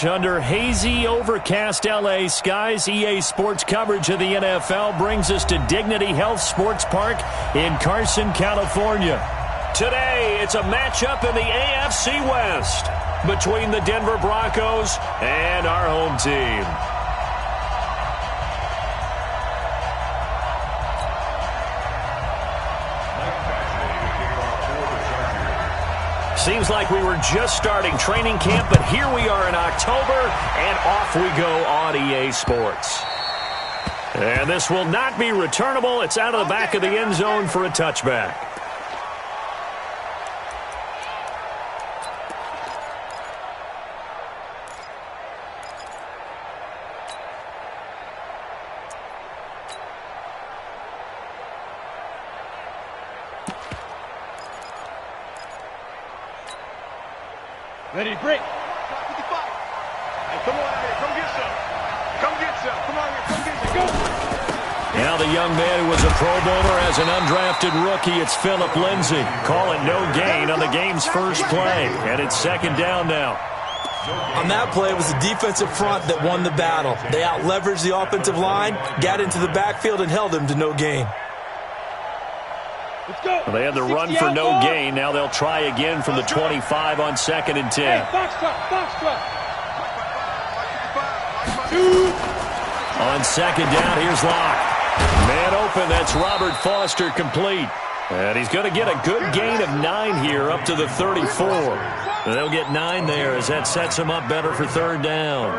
pitch under hazy, overcast L.A. skies. EA Sports coverage of the NFL brings us to Dignity Health Sports Park in Carson, California. Today, it's a matchup in the AFC West between the Denver Broncos and our home team. Seems like we were just starting training camp, but here we are in October, and off we go on EA Sports. And this will not be returnable. It's out of the back of the end zone for a touchback. Ready, break. 55. Hey, come on out here. Come get some. Come get some. Come on here. Come get some. Go. Now the young man who was a Pro Bowler as an undrafted rookie, it's Phillip Lindsay. Calling no gain on the game's first play. And it's second down now. On that play, it was the defensive front that won the battle. They out-leveraged the offensive line, got into the backfield, and held him to no gain. Well, they had the run for no gain. Now they'll try again from the 25 on 2nd and 10. Hey, box truck. On second down, here's Locke. Man open, that's Robert Foster complete. And he's going to get a good gain of 9 here up to the 34. And they'll get 9 there as that sets him up better for third down.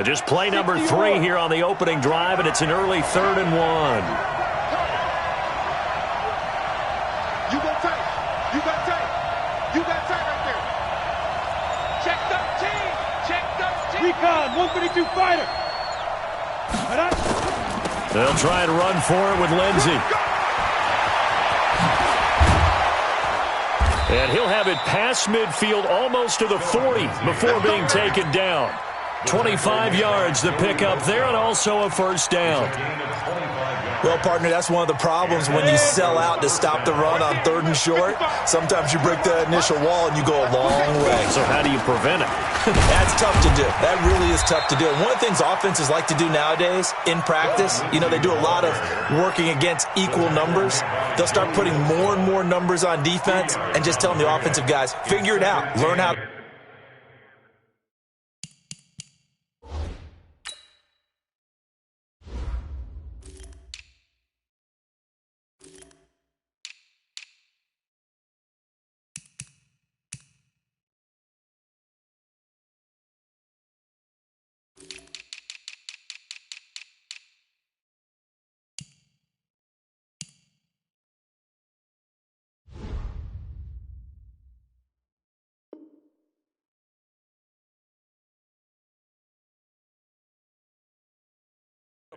Just play number 3 here on the opening drive, and it's an early 3rd and 1. You got tight. You got tight. You got tight right there. Check 13. Check 13. Recon, 132 fighter. They'll try and run for it with Lindsay. And he'll have it past midfield almost to the 40 before being taken down. 25 yards the pickup there, and also a first down. Well, partner, that's one of the problems when you sell out to stop the run on 3rd and short. Sometimes you break that initial wall and you go a long way. So how do you prevent it? That's tough to do. That really is tough to do. And one of the things offenses like to do nowadays in practice, they do a lot of working against equal numbers. They'll start putting more and more numbers on defense and just telling the offensive guys, figure it out, learn how to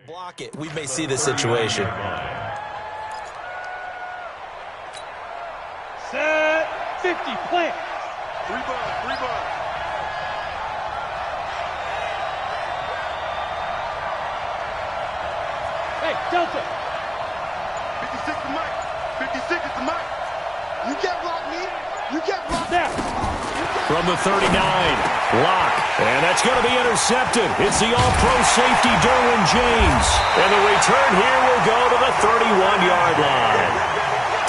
block it. We may see this situation. Set 50, plant. 3 ball. Hey, Delta. 56 to Mike. 56 is the Mike. You can't block me. You can't block that. From the 39, Locke. And that's going to be intercepted. It's the all-pro safety, Derwin James. And the return here will go to the 31-yard line.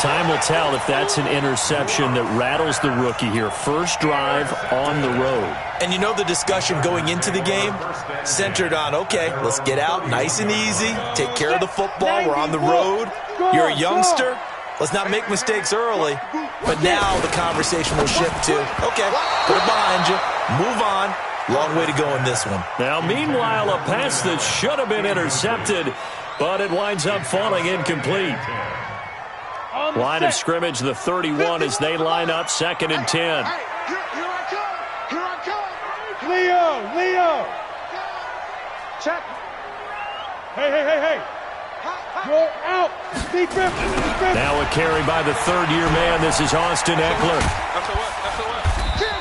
Time will tell if that's an interception that rattles the rookie here. First drive on the road. And the discussion going into the game centered on, okay, let's get out nice and easy, take care of the football, we're on the road, you're a youngster, let's not make mistakes early. But now the conversation will shift to, okay, put it behind you, move on. Long way to go in this one. Now, meanwhile, a pass that should have been intercepted, but it winds up falling incomplete. Line of scrimmage, the 31 as they line up, 2nd and 10. Here I come. Leo. Check. Hey. Go out. Deep grip. Now a carry by the 3rd-year man. This is Austin Eckler. That's a what? Kill.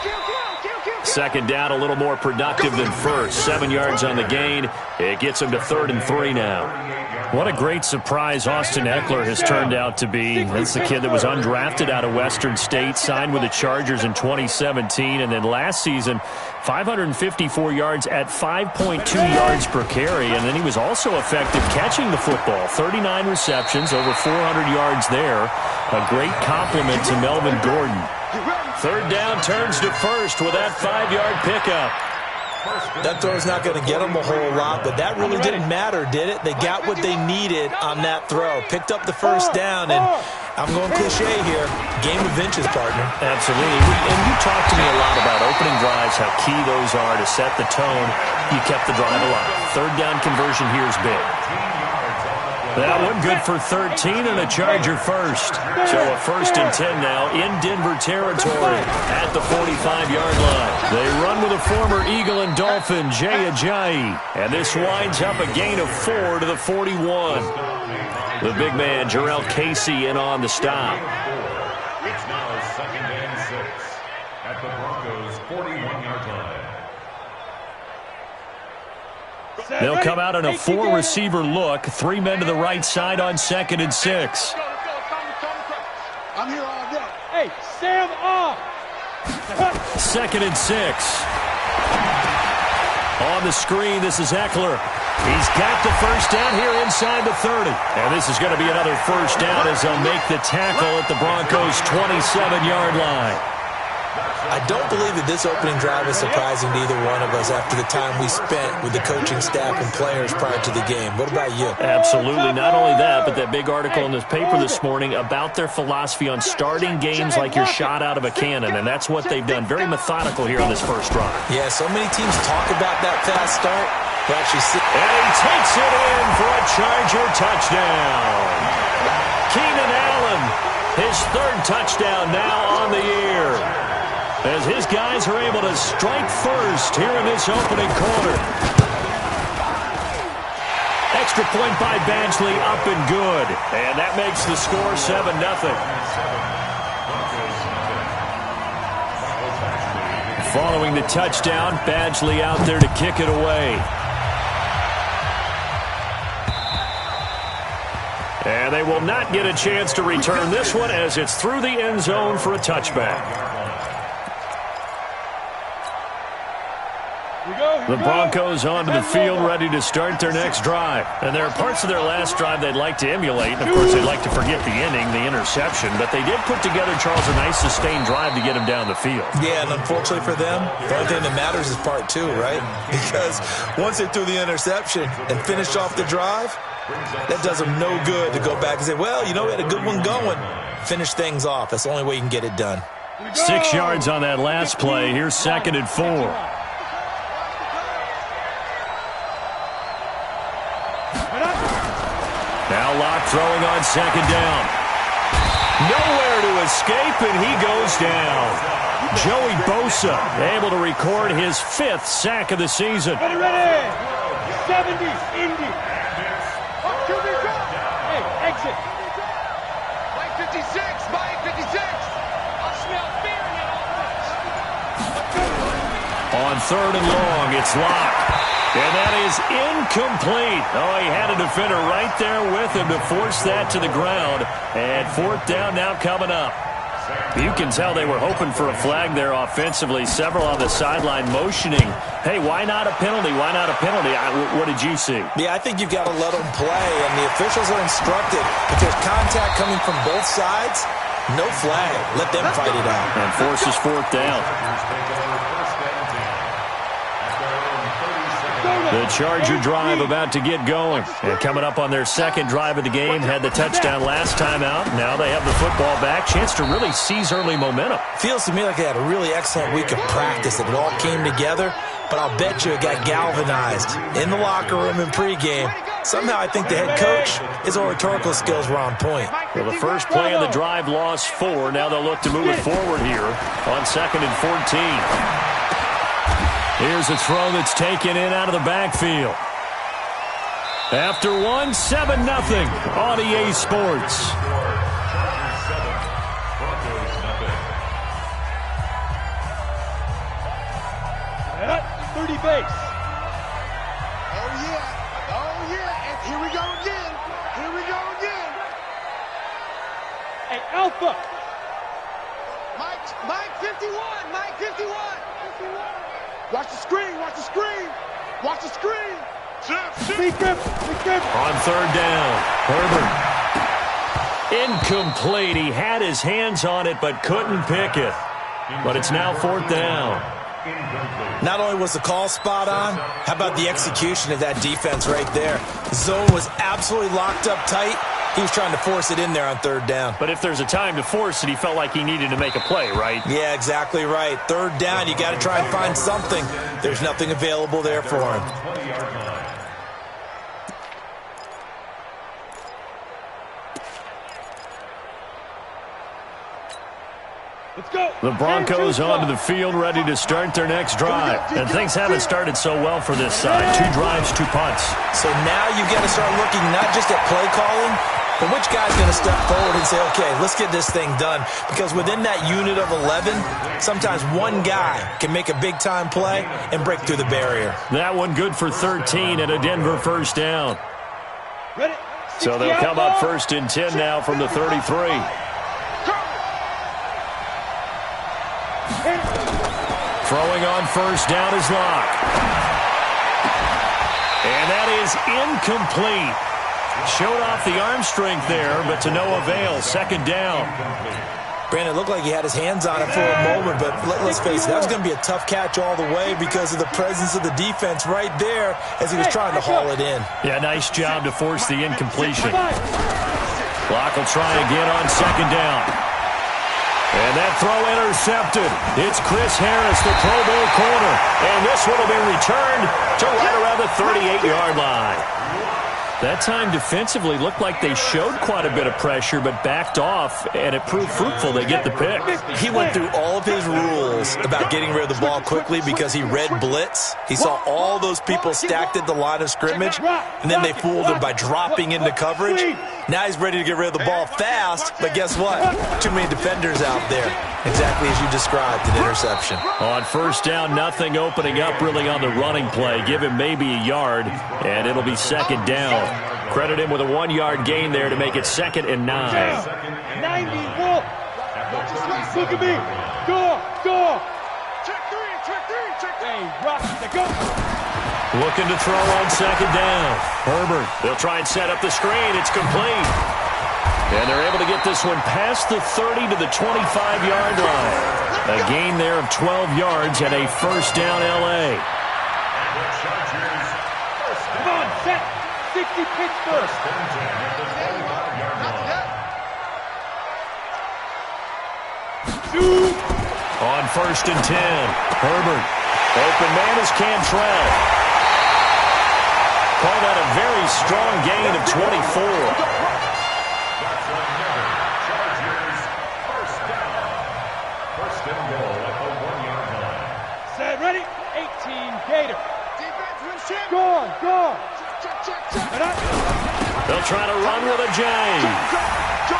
2nd down, a little more productive than first. 7 yards on the gain. It gets him to 3rd and 3 now. What a great surprise Austin Eckler has turned out to be. That's the kid that was undrafted out of Western State, signed with the Chargers in 2017, and then last season, 554 yards at 5.2 yards per carry, and then he was also effective catching the football. 39 receptions, over 400 yards there. A great compliment to Melvin Gordon. Third down, turns to first with that 5-yard pickup. That throw's not going to get them a whole lot, but that really didn't matter, did it? They got what they needed on that throw. Picked up the first down, and I'm going cliche here. Game of inches, partner. Absolutely. And you talked to me a lot about opening drives, how key those are to set the tone. You kept the drive alive. Third down conversion here is big. That one good for 13 and a Charger first. So a 1st and 10 now in Denver territory at the 45-yard line. They run with a former Eagle and Dolphin, Jay Ajayi. And this winds up a gain of 4 to the 41. The big man, Jarrell Casey, in on the stop. It's now 2nd and 6 at the Broncos' 41-yard line. They'll come out in a 4-receiver look. 3 men to the right side on 2nd and 6. I'm here all day. Hey, Sam off. 2nd and 6. On the screen, this is Eckler. He's got the first down here inside the 30. And this is going to be another first down as they'll make the tackle at the Broncos' 27-yard line. I don't believe that this opening drive is surprising to either one of us after the time we spent with the coaching staff and players prior to the game. What about you? Absolutely. Not only that, but that big article in this paper this morning about their philosophy on starting games like you're shot out of a cannon, and that's what they've done. Very methodical here on this first drive. Yeah, so many teams talk about that fast start. But actually and he takes it in for a Charger touchdown. Keenan Allen, his 3rd touchdown now on the year, as his guys are able to strike first here in this opening quarter. Extra point by Badgley, up and good. And that makes the score 7-0. Following the touchdown, Badgley out there to kick it away. And they will not get a chance to return this one as it's through the end zone for a touchback. The Broncos onto the field, ready to start their next drive. And there are parts of their last drive they'd like to emulate. Of course, they'd like to forget the inning, the interception. But they did put together, Charles, a nice sustained drive to get him down the field. Yeah, and unfortunately for them, the only thing that matters is part 2, right? Because once they threw the interception and finished off the drive, that does them no good to go back and say, well, you know, we had a good one going. Finish things off. That's the only way you can get it done. 6 yards on that last play. Here's 2nd and 4. Now Locke throwing on 2nd down. Nowhere to escape, and he goes down. Joey Bosa able to record his 5th sack of the season. Ready. 70s, Indy. Hey, exit. By 56, by 56. I smell fear in that offense. On 3rd and long, it's Locke. And that is incomplete. Oh, he had a defender right there with him to force that to the ground. And 4th down now coming up. You can tell they were hoping for a flag there offensively. Several on the sideline motioning. Hey, why not a penalty? Why not a penalty? What did you see? Yeah, I think you've got to let them play. And the officials are instructed, if there's contact coming from both sides, no flag. Let them fight it out. And forces 4th down. The Charger drive about to get going. And coming up on their 2nd drive of the game, had the touchdown last time out. Now they have the football back. Chance to really seize early momentum. Feels to me like they had a really excellent week of practice. It all came together, but I'll bet you it got galvanized in the locker room in pregame. Somehow I think the head coach, his oratorical skills were on point. Well, the first play of the drive lost 4. Now they'll look to move it forward here on 2nd and 14. Here's a throw that's taken in out of the backfield. After 1, 7-0 on EA Sports. 30 base. Oh, yeah. Oh, yeah. And here we go again. Alpha. Mike 51. Mike 51. Watch the screen. Watch the screen. Watch the screen. Big grip. Big grip. On third down, Herbert. Incomplete. He had his hands on it but couldn't pick it. But it's now fourth down. Not only was the call spot on, how about the execution of that defense right there? The zone was absolutely locked up tight. He was trying to force it in there on third down. But if there's a time to force it, he felt like he needed to make a play, right? Yeah, exactly right. Third down, you got to try and find something. There's nothing available there for him. Let's go. The Broncos onto the field, ready to start their next drive. And things haven't started so well for this side. 2 drives, 2 punts. So now you got to start looking not just at play calling, but which guy's going to step forward and say, okay, let's get this thing done. Because within that unit of 11, sometimes one guy can make a big-time play and break through the barrier. That one good for 13 and a Denver first down. Ready? So they'll come up first and 10 now from the 33. Throwing on first down is Locke. And that is incomplete. Showed off the arm strength there, but to no avail. Second down. Brandon, it looked like he had his hands on it for a moment, but let's face it, that was going to be a tough catch all the way because of the presence of the defense right there as he was trying to haul it in. Yeah, nice job to force the incompletion. Locke will try again on second down. And that throw intercepted. It's Chris Harris, the Pro Bowl corner. And this one will be returned to right around the 38-yard line. That time defensively looked like they showed quite a bit of pressure but backed off, and it proved fruitful. They get the pick. He went through all of his rules about getting rid of the ball quickly because he read blitz. He saw all those people stacked at the line of scrimmage, and then they fooled him by dropping into coverage. Now he's ready to get rid of the ball fast, but guess what? Too many defenders out there. Exactly as you described, an interception. On first down, nothing opening up really on the running play. Give him maybe a yard, and it'll be second down. Credit him with a 1-yard gain there to make it 2nd and 9. 90, Wolf. Look at me. Go. Check three. Hey, Rocky, go. Looking to throw on second down. Herbert, they'll try and set up the screen. It's complete. And they're able to get this one past the 30 to the 25-yard line. A gain there of 12 yards and a first down L.A. Come on, set. 60 Pittsburgh. On first and 10, Herbert. Open man is Cantrell. Call that a very strong gain of 24. Set, ready? 18, Gator. Go. They'll try to run with a J.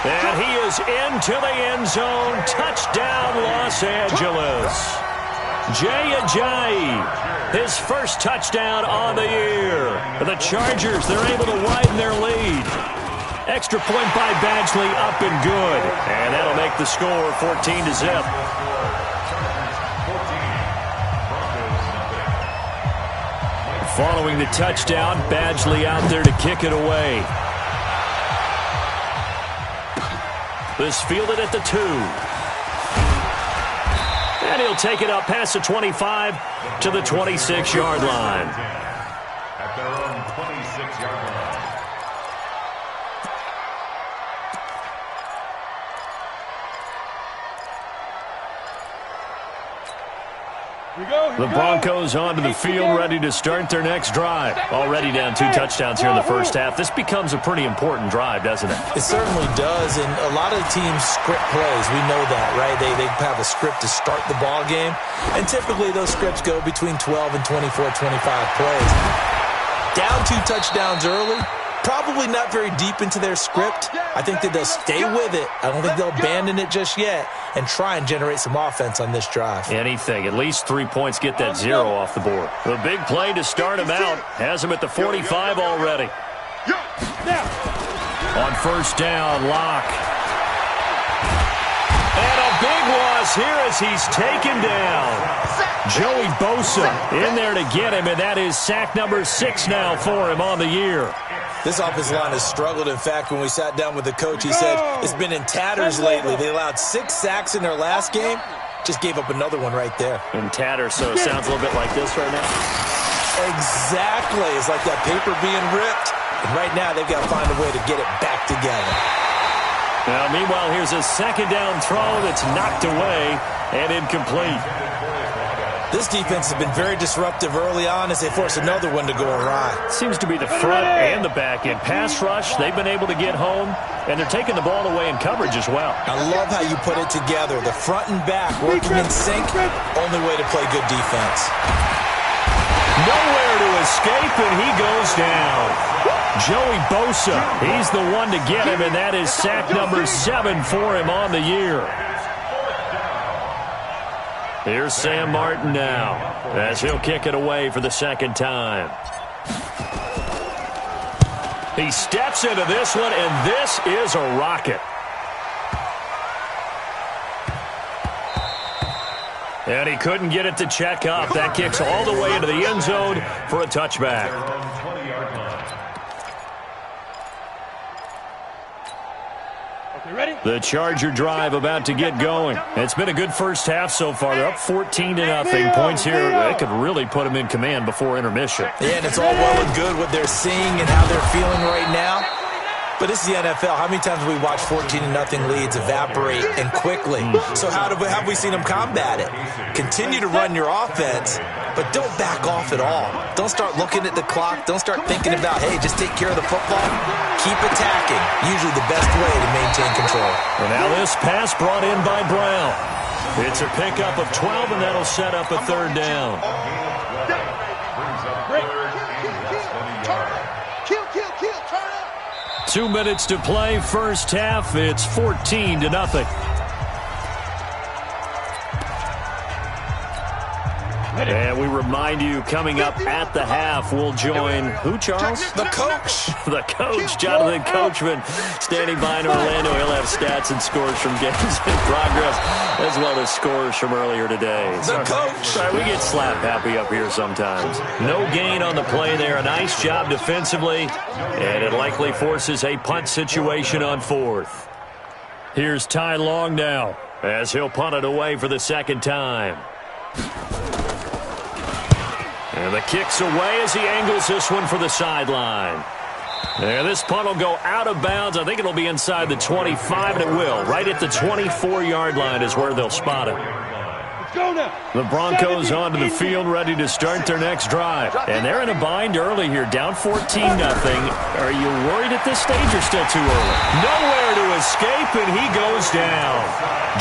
And he is into the end zone. Touchdown, Los Angeles. Jay Ajayi, his first touchdown on the year. The Chargers, they're able to widen their lead. Extra point by Badgley, up and good. And that'll make the score 14-0. Following the touchdown, Badgley out there to kick it away. This fielded at the 2. And he'll take it up past the 25 to the 26-yard line. At their own 26-yard line. The Broncos onto the field, ready to start their next drive. Already down 2 touchdowns here in the first half. This becomes a pretty important drive, doesn't it? It certainly does, and a lot of the teams script plays. We know that, right? They have a script to start the ball game, and typically those scripts go between 12 and 24, 25 plays. Down 2 touchdowns early, probably not very deep into their script. I think that they'll stay with it. I don't think they'll abandon it just yet and try and generate some offense on this drive. Anything. At least 3 points, get that 0 off the board. The big play to start him out has him at the 45 already. On first down, Locke. loss here as he's taken down. Joey Bosa in there to get him, and that is sack number 6 now for him on the year. This offensive line has struggled. In fact, when we sat down with the coach, he said it's been in tatters lately. They allowed 6 sacks in their last game. Just gave up another one right there. In tatters, so it sounds a little bit like this right now. Exactly. It's like that paper being ripped. And right now, they've got to find a way to get it back together. Now, meanwhile, here's a second down throw that's knocked away and incomplete. This defense has been very disruptive early on as they force another one to go awry. Seems to be the front and the back end. Pass rush, they've been able to get home, and they're taking the ball away in coverage as well. I love how you put it together. The front and back working in sync, only way to play good defense. Nowhere to escape, and he goes down. Joey Bosa, he's the one to get him, and that is sack number 7 for him on the year. Here's Sam Martin now as he'll kick it away for the second time. He steps into this one, and this is a rocket. And he couldn't get it to check up. That kicks all the way into the end zone for a touchback. The Charger drive about to get going. It's been a good first half so far. They're up 14-0. Points here, that could really put them in command before intermission. Yeah, and it's all well and good what they're seeing and how they're feeling right now. But this is the NFL. How many times have we watched 14-0 leads evaporate and quickly? So how have we seen them combat it? Continue to run your offense, but don't back off at all. Don't start looking at the clock. Don't start thinking about, hey, just take care of the football. Keep attacking. Usually the best way to maintain control. And now this pass brought in by Brown. It's a pickup of 12, and that'll set up a third down. Kill, turn up. 2 minutes to play, first half. It's 14-0. And we remind you, coming up at the half, we'll join who, Charles? The coach. The coach, Jonathan Coachman, standing by in Orlando. He'll have stats and scores from games in progress, as well as scores from earlier today. The coach. Sorry, we get slap happy up here sometimes. No gain on the play there. A nice job defensively, and it likely forces a punt situation on 4th. Here's Ty Long now, as he'll punt it away for the second time. And the kick's away as he angles this one for the sideline. And this punt will go out of bounds. I think it'll be inside the 25, and it will. Right at the 24-yard line is where they'll spot it. The Broncos onto the field, ready to start their next drive. And they're in a bind early here, down 14-0. Are you worried at this stage or still too early? Nowhere to escape, and he goes down.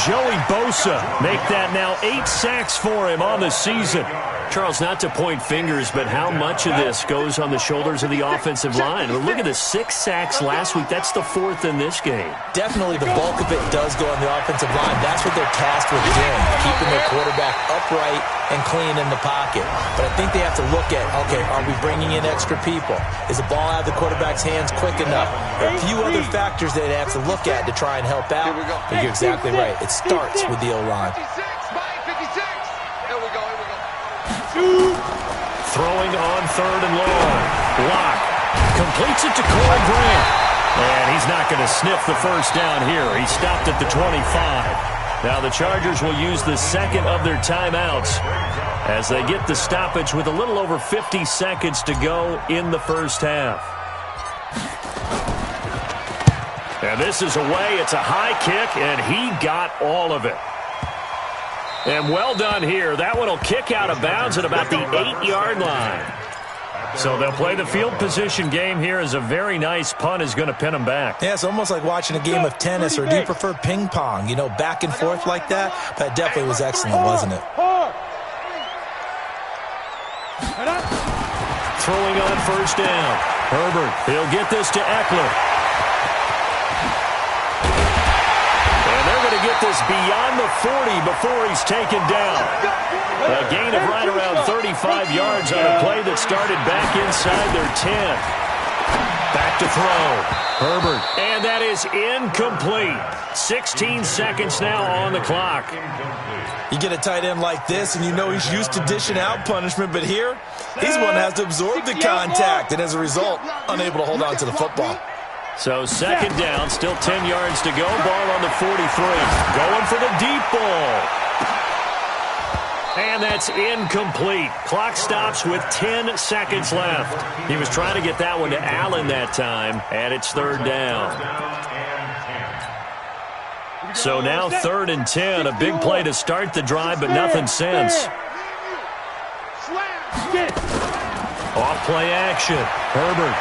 Joey Bosa make that now 8 sacks for him on the season. Charles, not to point fingers, but how much of this goes on the shoulders of the offensive line? Well, look at the 6 sacks last week. That's the 4th in this game. Definitely the bulk of it does go on the offensive line. That's what they're tasked with doing, keeping their quarterback upright and clean in the pocket. But I think they have to look at, okay, are we bringing in extra people? Is the ball out of the quarterback's hands quick enough? There are a few other factors that they have to look at to try and help out. But you're exactly right. It starts with the O-line. Throwing on 3rd and long. Lock completes it to Corey Grant. And he's not going to sniff the first down here. He stopped at the 25. Now the Chargers will use the second of their timeouts as they get the stoppage with a little over 50 seconds to go in the first half. And this is away. It's a high kick, and he got all of it. And well done here. That one will kick out of bounds at about the 8-yard line. So they'll play the field position game here as a very nice punt is going to pin them back. Yeah, it's almost like watching a game of tennis, or do you prefer ping pong? You know, back and forth like that? That definitely was excellent, wasn't it? Throwing on first down. Herbert, he'll get this to Eckler. To get this beyond the 40 before he's taken down. A gain of right around 35 yards on a play that started back inside their 10. Back back to throw. Herbert. And that is incomplete. 16 seconds now on the clock. You get a tight end like this, and you know he's used to dishing out punishment, but here, he's one that has to absorb the contact, and as a result, unable to hold on to the football. So second down, still 10 yards to go. Ball on the 43. Going for the deep ball. And that's incomplete. Clock stops with 10 seconds left. He was trying to get that one to Allen that time, and it's third down. So now 3rd and 10. A big play to start the drive, but nothing since. Off play action. Herbert.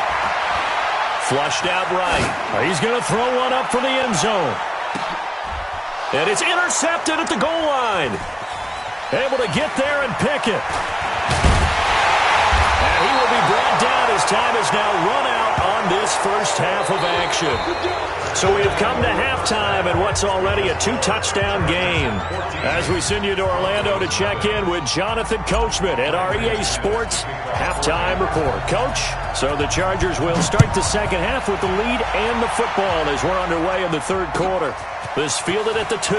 Flushed out right. He's going to throw one up for the end zone. And it's intercepted at the goal line. Able to get there and pick it. And he will be brought down as time is now run out on this first half of action. So we have come to halftime in what's already a 2-touchdown game. As we send you to Orlando to check in with Jonathan Coachman at our EA Sports Halftime Report. Coach, so the Chargers will start the second half with the lead and the football as we're underway in the third quarter. This fielded at the 2.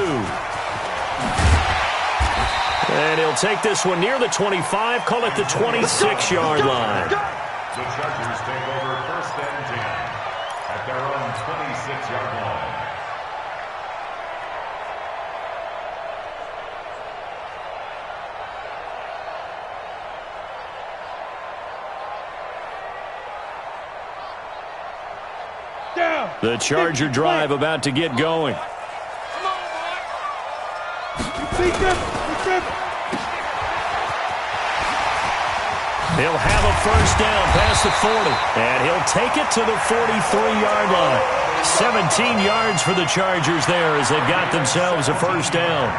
And he'll take this one near the 25, call it the 26-yard line. The Chargers take over 1st and 10 at their own 26-yard line. The Charger drive about to get going. He'll have a first down past the 40, and he'll take it to the 43-yard line. 17 yards for the Chargers there as they've got themselves a first down.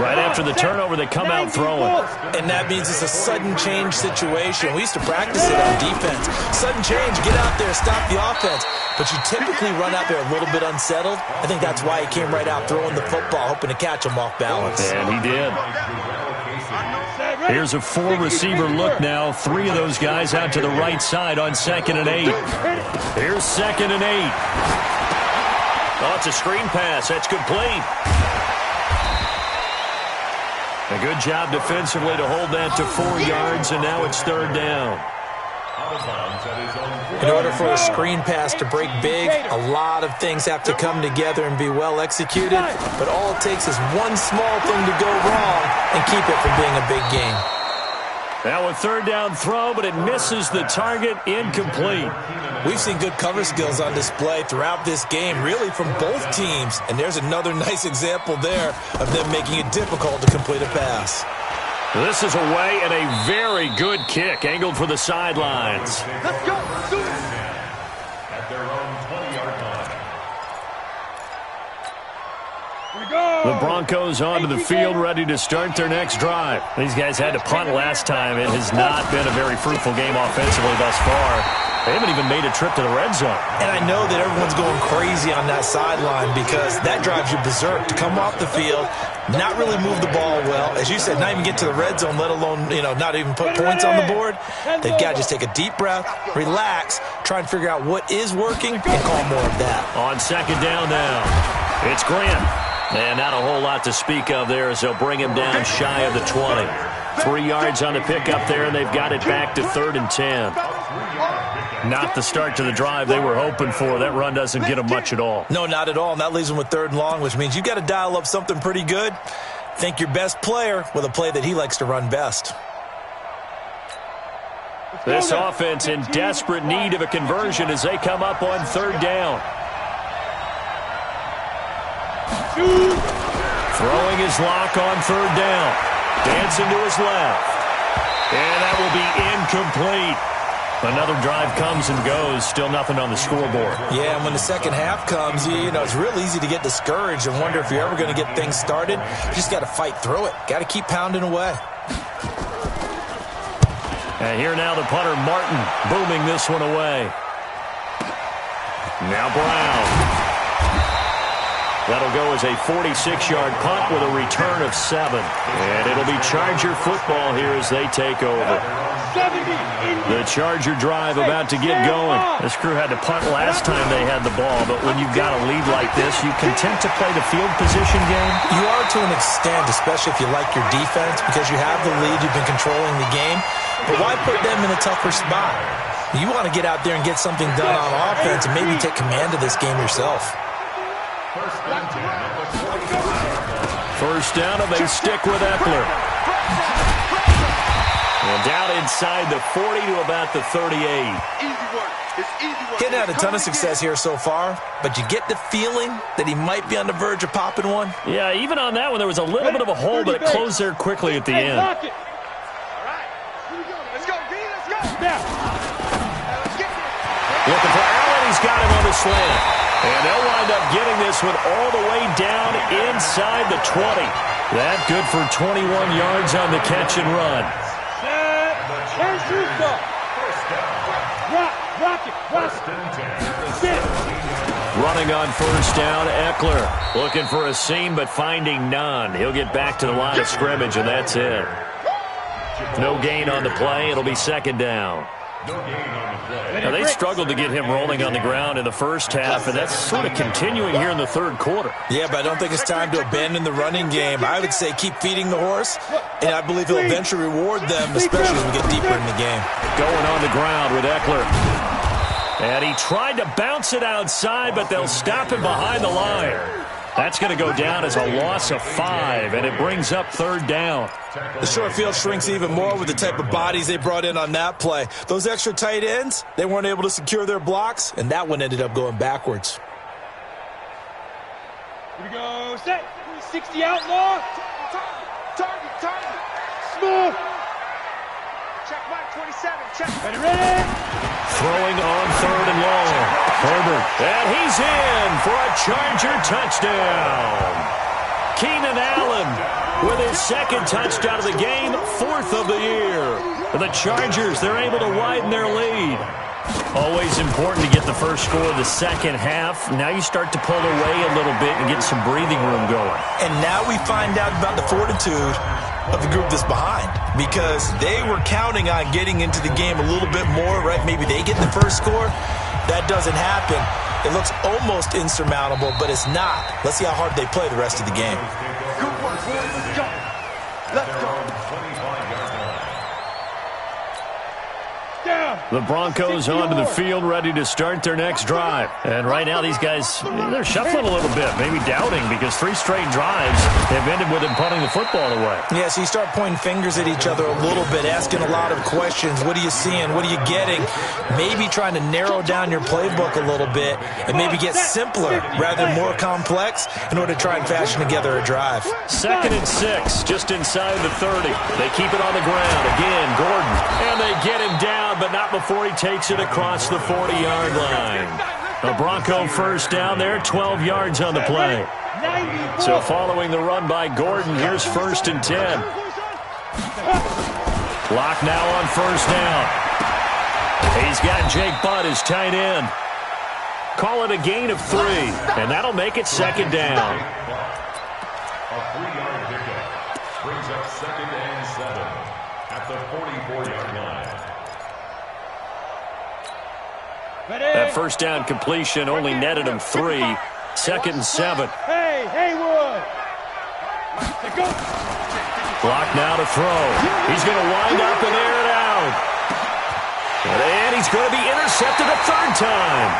Right after the turnover, they come out throwing. And that means it's a sudden change situation. We used to practice it on defense. Sudden change, get out there, stop the offense. But you typically run out there a little bit unsettled. I think that's why he came right out throwing the football, hoping to catch him off balance. And he did. Here's a 4-receiver look now. 3 of those guys out to the right side on 2nd and 8. Here's 2nd and 8. Oh, it's a screen pass. That's complete. A good job defensively to hold that to 4 yards, and now it's 3rd down. In order for a screen pass to break big, a lot of things have to come together and be well executed, but all it takes is one small thing to go wrong and keep it from being a big game. Now a 3rd down throw, but it misses the target, incomplete. We've seen good cover skills on display throughout this game, really from both teams, and there's another nice example there of them making it difficult to complete a pass. This is away and a very good kick, angled for the sidelines. Let's go. Do it. At their own 20-yard line. The Broncos onto the field, ready to start their next drive. These guys had to punt last time. It has not been a very fruitful game offensively thus far. They haven't even made a trip to the red zone. And I know that everyone's going crazy on that sideline because that drives you berserk to come off the field, not really move the ball well. As you said, not even get to the red zone, let alone, not even put points on the board. They've got to just take a deep breath, relax, try and figure out what is working, and call more of that. On 2nd down now, it's Grant. And not a whole lot to speak of there as they'll bring him down shy of the 20. 3 yards on the pickup there, and they've got it back to 3rd and 10. Not the start to the drive they were hoping for. That run doesn't get them much at all. No, not at all. And that leaves them with 3rd and long, which means you've got to dial up something pretty good. Think your best player with a play that he likes to run best. This offense in desperate need of a conversion as they come up on 3rd down. Throwing his lock on 3rd down. Dancing to his left. And that will be incomplete. Another drive comes and goes. Still nothing on the scoreboard. Yeah, and when the second half comes, it's real easy to get discouraged and wonder if you're ever going to get things started. You just got to fight through it. Got to keep pounding away. And here now the punter, Martin, booming this one away. Now Brown. That'll go as a 46-yard punt with a return of 7. And it'll be Charger football here as they take over. The Charger drive about to get going. This crew had to punt last time they had the ball, but when you've got a lead like this, you content to play the field position game? You are to an extent, especially if you like your defense, because you have the lead, you've been controlling the game. But why put them in a tougher spot? You want to get out there and get something done on offense and maybe take command of this game yourself. First down, and they stick with Eckler. And down inside the 40 to about the 38. He had a ton of success here so far, but you get the feeling that he might be on the verge of popping one. Yeah, even on that one, there was a little bit of a hole, but it closed there quickly at the end. All right. Let's go, D. Let's go. Let's get this. Looking for Allen. He's got him on the slant. And they'll wind up getting this one all the way down inside the 20. That good for 21 yards on the catch and run. Running on first down, Eckler. Looking for a seam, but finding none. He'll get back to the line of scrimmage, and that's it. No gain on the play. It'll be second down. Now, they struggled to get him rolling on the ground in the first half, and that's sort of continuing here in the third quarter. Yeah, but I don't think it's time to abandon the running game. I would say keep feeding the horse, and I believe he'll eventually reward them, especially as we get deeper in the game. Going on the ground with Eckler. And he tried to bounce it outside, but they'll stop him behind the line. That's going to go down as a loss of 5, and it brings up third down. The short field shrinks even more with the type of bodies they brought in on that play. Those extra tight ends, they weren't able to secure their blocks, and that one ended up going backwards. Here we go. Set. 60 outlaw. Target. Smooth. Check mark 27. Check. Ready. Throwing on third and long. Herbert. And he's in for a Charger touchdown. Keenan Allen with his second touchdown of the game, 4th of the year. For the Chargers, they're able to widen their lead. Always important to get the first score of the second half. Now you start to pull away a little bit and get some breathing room going. And now we find out about the fortitude of the group that's behind, because they were counting on getting into the game a little bit more, right? Maybe they get the first score. That doesn't happen. It looks almost insurmountable, but it's not. Let's see how hard they play the rest of the game. Good work, boys. Let's go. Let's go. The Broncos onto the field, ready to start their next drive. And right now, these guys, they're shuffling a little bit, maybe doubting, because 3 straight drives have ended with them punting the football away. Yeah, so you start pointing fingers at each other a little bit, asking a lot of questions. What are you seeing? What are you getting? Maybe trying to narrow down your playbook a little bit and maybe get simpler rather than more complex in order to try and fashion together a drive. 2nd and 6, just inside the 30. They keep it on the ground. Again, Gordon. And they get him down, but not before he takes it across the 40-yard line. A Bronco first down there, 12 yards on the play. So following the run by Gordon, here's 1st and 10. Lock now on first down. He's got Jake Butt as tight end. Call it a gain of 3, and that'll make it second down. A 3-yard pickup brings up 2nd and 7 at the 44-yard line. That first down completion only netted him 3. 2nd and 7. Hey, Haywood. Clock now to throw. He's going to wind up and air it out. And he's going to be intercepted a 3rd time.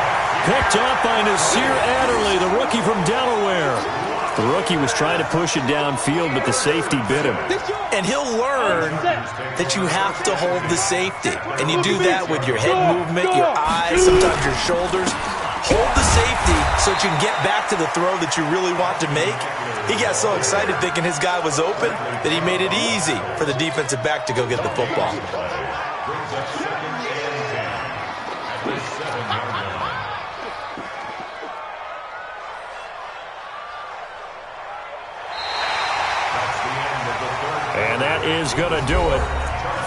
Picked up by Nasir Adderley, the rookie from Delaware. The rookie was trying to push it downfield, but the safety bit him. And he'll learn that you have to hold the safety. And you do that with your head movement, your eyes, sometimes your shoulders. Hold the safety so that you can get back to the throw that you really want to make. He got so excited thinking his guy was open that he made it easy for the defensive back to go get the football. And that is going to do it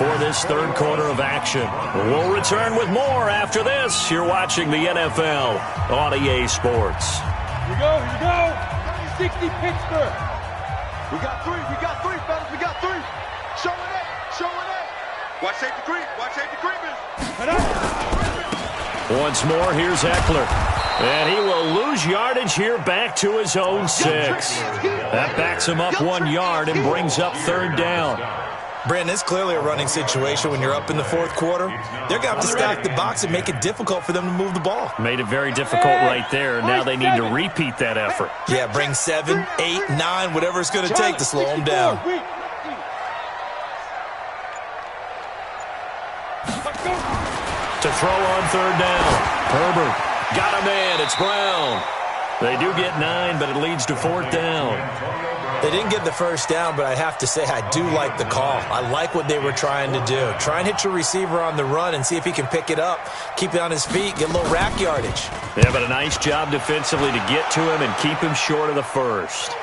for this third quarter of action. We'll return with more after this. You're watching the NFL on EA Sports. Here we go. 60 Pittsburgh. We got 3, fellas. We got 3. Show it. Watch safety creep. Watch safety creeping. Once more, here's Eckler. And he will lose yardage here back to his own 6. That backs him up 1 yard and brings up 3rd down. Brandon, it's clearly a running situation when you're up in the 4th quarter. They're going to have to stack the box and make it difficult for them to move the ball. Made it very difficult right there. Now they need to repeat that effort. Yeah, bring 7, 8, 9, whatever it's going to take to slow them down. To throw on 3rd down. Herbert got a man. It's Brown. They do get 9, but it leads to 4th down. They didn't get the 1st down, but I have to say I do like the call. I like what they were trying to do. Try and hit your receiver on the run and see if he can pick it up, keep it on his feet, get a little rack yardage. Yeah, but a nice job defensively to get to him and keep him short of the 1st.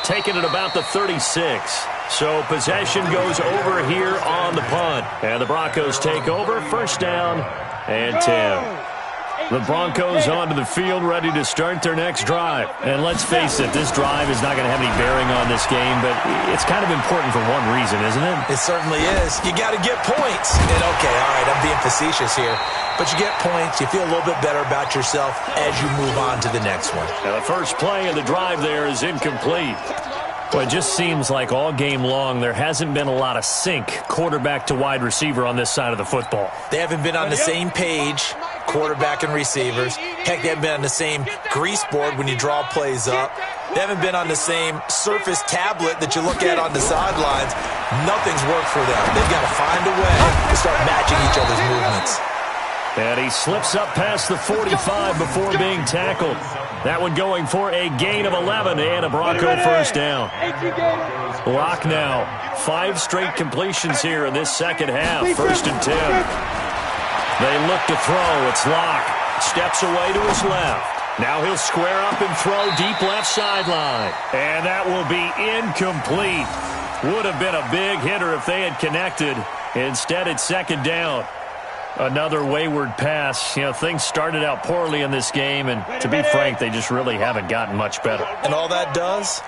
Taking it about the 36. So possession goes over here on the punt. And the Broncos take over. 1st down and 10. The Broncos onto the field, ready to start their next drive. And let's face it, this drive is not going to have any bearing on this game, but it's kind of important for one reason, isn't it? It certainly is. You got to get points. And okay, all right, I'm being facetious here. But you get points, you feel a little bit better about yourself as you move on to the next one. Now the first play of the drive there is incomplete. Well, it just seems like all game long there hasn't been a lot of sync quarterback to wide receiver on this side of the football. They haven't been on the same page, quarterback and receivers. Heck, they haven't been on the same grease board when you draw plays up. They haven't been on the same Surface tablet that you look at on the sidelines. Nothing's worked for them. They've got to find a way to start matching each other's movements. And he slips up past the 45 before being tackled. That one going for a gain of 11 and a Bronco 1st down. Lock now. 5 straight completions here in this second half. 1st and 10. They look to throw. It's Lock. Steps away to his left. Now he'll square up and throw deep left sideline. And that will be incomplete. Would have been a big hitter if they had connected. Instead, it's 2nd down. Another wayward pass. You know, things started out poorly in this game, and to be frank, they just really haven't gotten much better. And all that does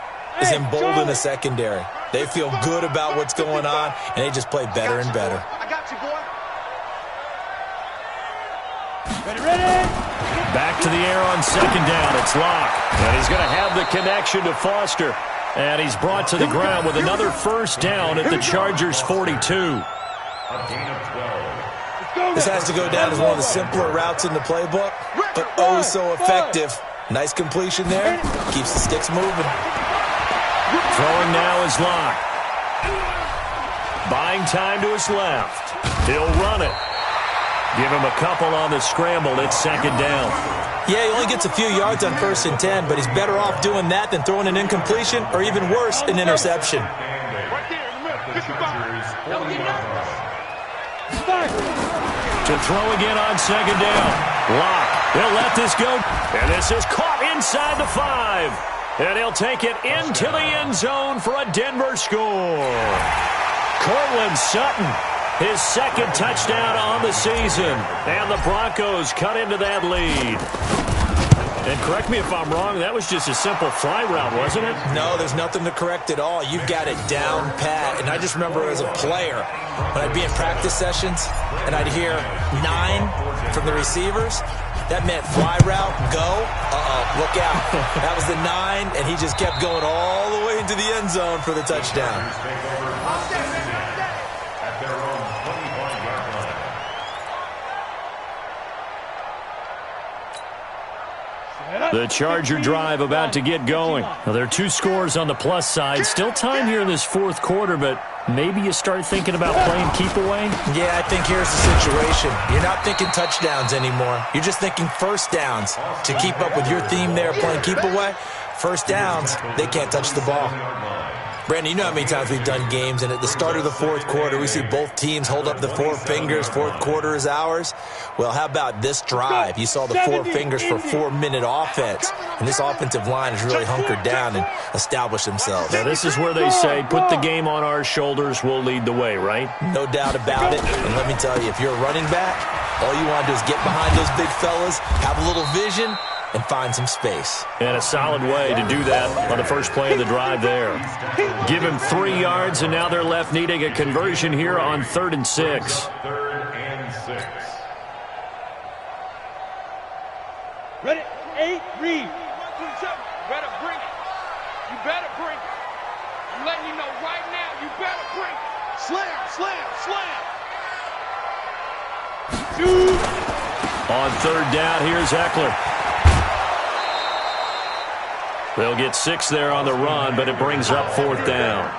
is embolden the secondary. They feel good about what's going on, and they just play better and better. I got you, boy. Back to the air on 2nd down. It's Locke. And he's going to have the connection to Foster. And he's brought to the ground with another 1st down at the Chargers' 42. A gain of 12. This has to go down as one of the simpler routes in the playbook, but oh so effective. Nice completion there. Keeps the sticks moving. Throwing now is Locke. Buying time to his left. He'll run it. Give him a couple on the scramble. It's 2nd down. Yeah, he only gets a few yards on 1st and 10, but he's better off doing that than throwing an incompletion or even worse, an interception. To throw again on 2nd down. Locke. He'll let this go. And this is caught inside the 5. And he'll take it into the end zone for a Denver score. Cortland Sutton, his 2nd touchdown on the season. And the Broncos cut into that lead. And correct me if I'm wrong, that was just a simple fly route, wasn't it? No, there's nothing to correct at all. You've got it down pat. And I just remember as a player, when I'd be in practice sessions and I'd hear 9 from the receivers, that meant fly route, go. Look out. That was the 9, and he just kept going all the way into the end zone for the touchdown. At their own 25-yard line. The Charger drive about to get going. Now, there are 2 scores on the plus side. Still time here in this 4th quarter, but maybe you start thinking about playing keep away? Yeah, I think here's the situation. You're not thinking touchdowns anymore. You're just thinking 1st downs. To keep up with your theme there, playing keep away, 1st downs, they can't touch the ball. Brandon, you know how many times we've done games, and at the start of the 4th quarter, we see both teams hold up the 4 fingers, 4th quarter is ours. Well, how about this drive? You saw the 4 fingers for 4-minute offense, and this offensive line has really hunkered down and established themselves. Now, this is where they say, put the game on our shoulders, we'll lead the way, right? No doubt about it, and let me tell you, if you're a running back, all you want to do is get behind those big fellas, have a little vision, and find some space. And a solid way to do that on the first play of the drive there. Give him 3 yards, and now they're left needing a conversion here on 3rd and 6. 3rd and 6. Ready? 8, read. 1, 2, 7. Better bring it. You better bring it. I'm letting you know right now, you better bring it. Slam, slam, slam. On 3rd down, here's Eckler. They'll get 6 there on the run, but it brings up 4th down.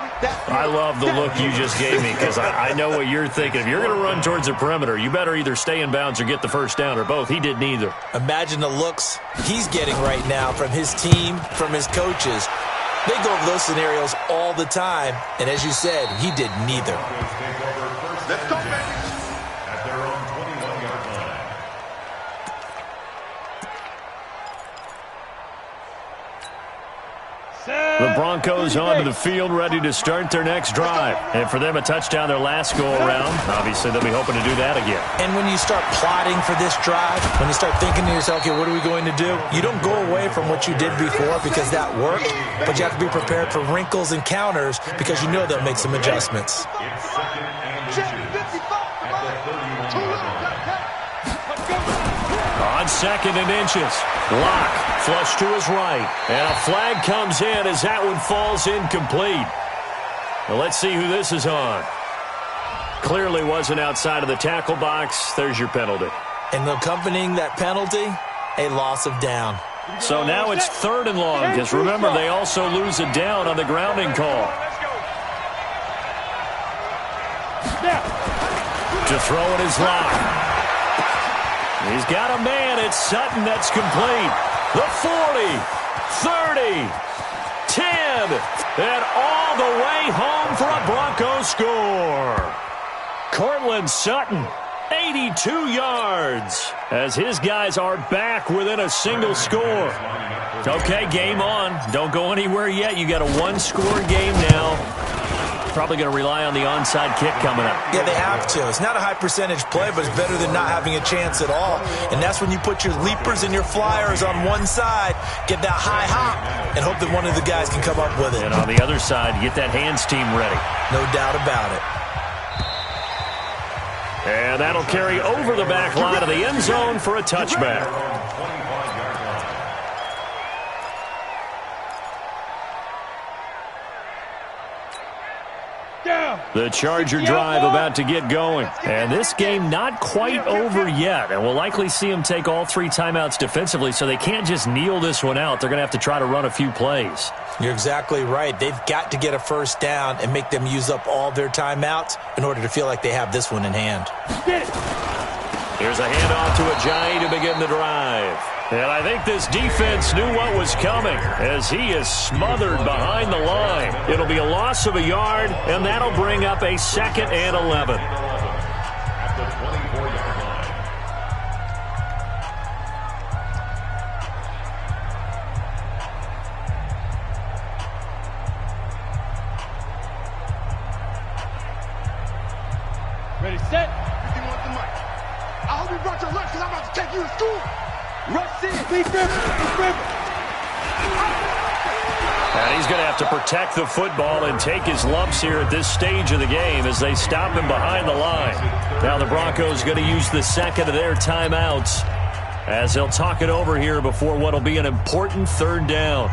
I love the look you just gave me because I know what you're thinking. If you're going to run towards the perimeter, you better either stay in bounds or get the first down, or both. He did neither. Imagine the looks he's getting right now from his team, from his coaches. They go over those scenarios all the time, and as you said, he did neither. Let's go, baby. At their own 21-yard line. The Broncos onto the field, ready to start their next drive. And for them, a touchdown their last go-around. Obviously, they'll be hoping to do that again. And when you start plotting for this drive, when you start thinking to yourself, okay, what are we going to do? You don't go away from what you did before because that worked, but you have to be prepared for wrinkles and counters because you know they'll make some adjustments. It's 2nd and 2 at the 31-yard line. On 2nd and inches, Locke flush to his right, and a flag comes in as that one falls incomplete. Well, let's see who this is on. Clearly wasn't outside of the tackle box. There's your penalty. And accompanying that penalty, a loss of down. So now it's 3rd and long, because remember, they also lose a down on the grounding call. To throw it is Locke. He's got a man. It's Sutton that's complete. The 40, 30, 10, and all the way home for a Broncos score. Cortland Sutton, 82 yards, as his guys are back within a single score. Okay, game on. Don't go anywhere yet. You got a 1-score game now. Probably going to rely on the onside kick coming up. Yeah, they have to. It's not a high percentage play, but it's better than not having a chance at all. And that's when you put your leapers and your flyers on one side, get that high hop, and hope that one of the guys can come up with it. And on the other side, get that hands team ready. No doubt about it. And that'll carry over the back line of the end zone for a touchback. The Charger drive about to get going. And this game not quite over yet. And we'll likely see them take all 3 timeouts defensively, so they can't just kneel this one out. They're going to have to try to run a few plays. You're exactly right. They've got to get a first down and make them use up all their timeouts in order to feel like they have this one in hand. Here's a handoff to Ajayi to begin the drive. And I think this defense knew what was coming as he is smothered behind the line. It'll be a loss of a yard, and that'll bring up a 2nd and 11. At the 24-yard line. Ready, set. 51 at the mic. I hope you brought your lunch because I'm about to take you to school. Rush in. Big river. And he's going to have to protect the football and take his lumps here at this stage of the game as they stop him behind the line. Now the Broncos going to use the 2nd of their timeouts as they'll talk it over here before what will be an important 3rd down.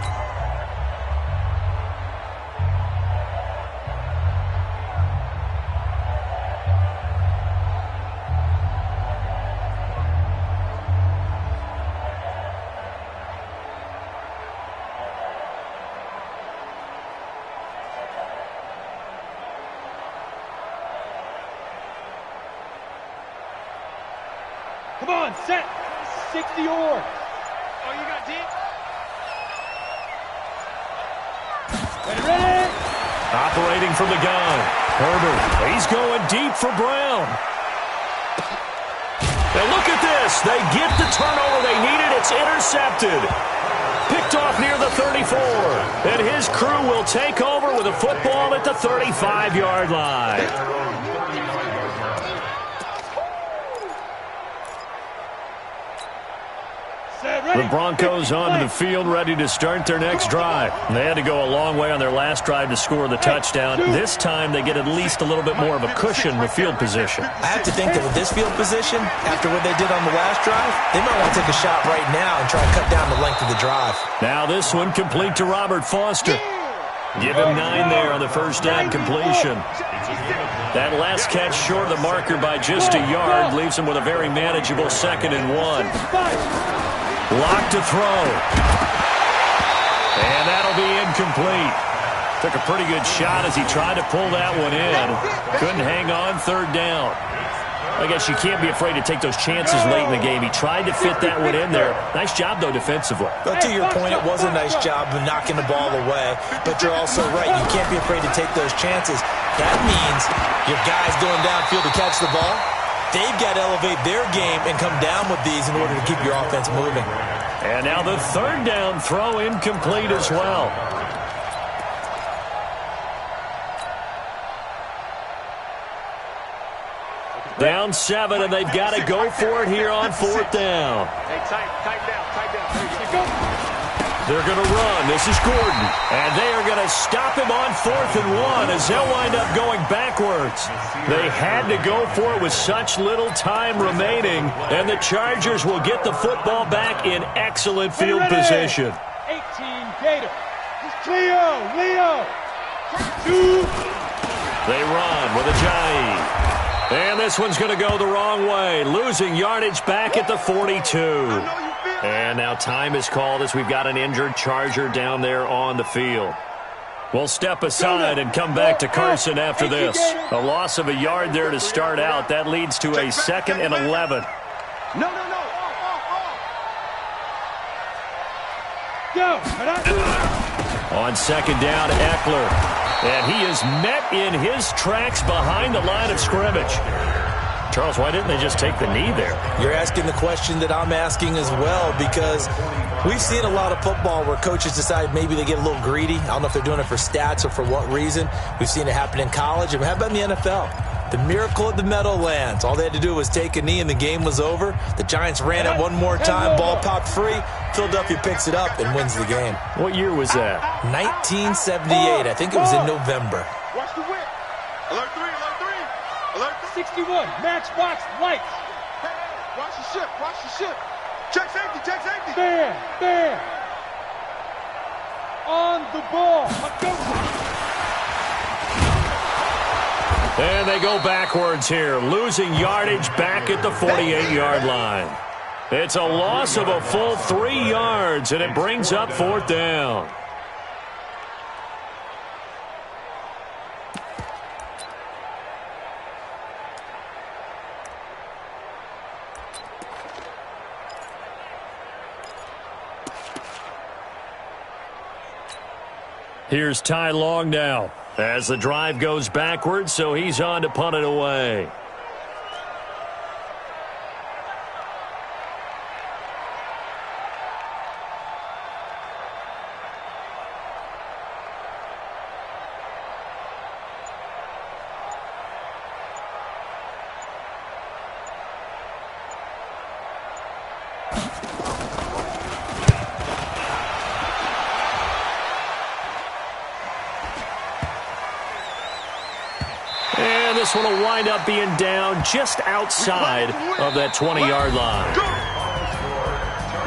Come on, set. 60 or. Oh, you got deep? Ready? Operating from the gun. Herbert, he's going deep for Brown. And look at this. They get the turnover they needed. It's intercepted. Picked off near the 34. And his crew will take over with a football at the 35-yard line. Set, ready? The Broncos onto the field, ready to start their next drive. They had to go a long way on their last drive to score the touchdown. This time they get at least a little bit more of a cushion with field position. I have to think that with this field position, after what they did on the last drive, they might want to take a shot right now and try to cut down the length of the drive. Now this one complete to Robert Foster. Give him 9 there on the first down completion. That last catch short of the marker by just a yard leaves him with a very manageable 2nd and 1. Lock to throw. And that'll be incomplete. Took a pretty good shot as he tried to pull that one in. Couldn't hang on 3rd down. I guess you can't be afraid to take those chances late in the game. He tried to fit that one in there. Nice job, though, defensively. But to your point, it was a nice job of knocking the ball away. But you're also right. You can't be afraid to take those chances. That means your guys going downfield to catch the ball, they've got to elevate their game and come down with these in order to keep your offense moving. And now the 3rd down throw incomplete as well. Down 7, and they've got to go for it here on 4th down. Hey, tight down. They're going to run. This is Gordon. And they are going to stop him on 4th and 1 as they'll wind up going backwards. They had to go for it with such little time remaining, and the Chargers will get the football back in excellent field position. 18 Gator. It's Leo. 2. They run with Ajayi. And this one's going to go the wrong way, losing yardage back at the 42. And now time is called as we've got an injured Charger down there on the field. We'll step aside and come back to Carson after this. A loss of a yard there to start out. That leads to a 2nd and 11. No. Go. On 2nd down, Eckler. And he is met in his tracks behind the line of scrimmage. Charles, why didn't they just take the knee there? You're asking the question that I'm asking as well, because we've seen a lot of football where coaches decide maybe they get a little greedy. I don't know if they're doing it for stats or for what reason. We've seen it happen in college. And how about in the NFL? The miracle of the Meadowlands. All they had to do was take a knee and the game was over. The Giants ran it one more time. Ball popped free. Philadelphia picks it up and wins the game. What year was that? 1978. I think it was in November. Watch the whip. Alert 3. 61. Matchbox lights. Hey, watch the ship. Check safety. Bam. On the ball. And they go backwards here, losing yardage back at the 48-yard line. It's a loss of a full 3 yards, and it brings up 4th down. Here's Ty Long now as the drive goes backwards, so he's on to punt it away. This one will wind up being down just outside of that 20-yard line.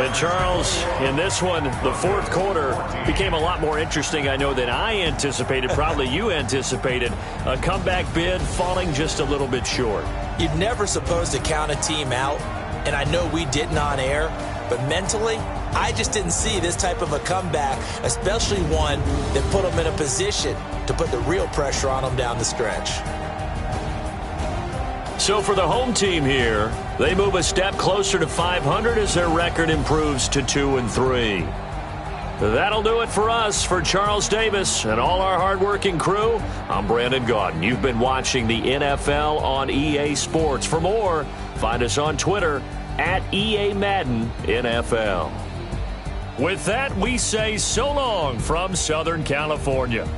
And Charles, in this one, the 4th quarter became a lot more interesting, I know, than I anticipated. Probably you anticipated. A comeback bid falling just a little bit short. You're never supposed to count a team out, and I know we didn't on air, but mentally, I just didn't see this type of a comeback, especially one that put them in a position to put the real pressure on them down the stretch. So for the home team here, they move a step closer to 500 as their record improves to 2-3. That'll do it for us. For Charles Davis and all our hardworking crew, I'm Brandon Gaudin. You've been watching the NFL on EA Sports. For more, find us on Twitter at EA Madden NFL. With that, we say so long from Southern California.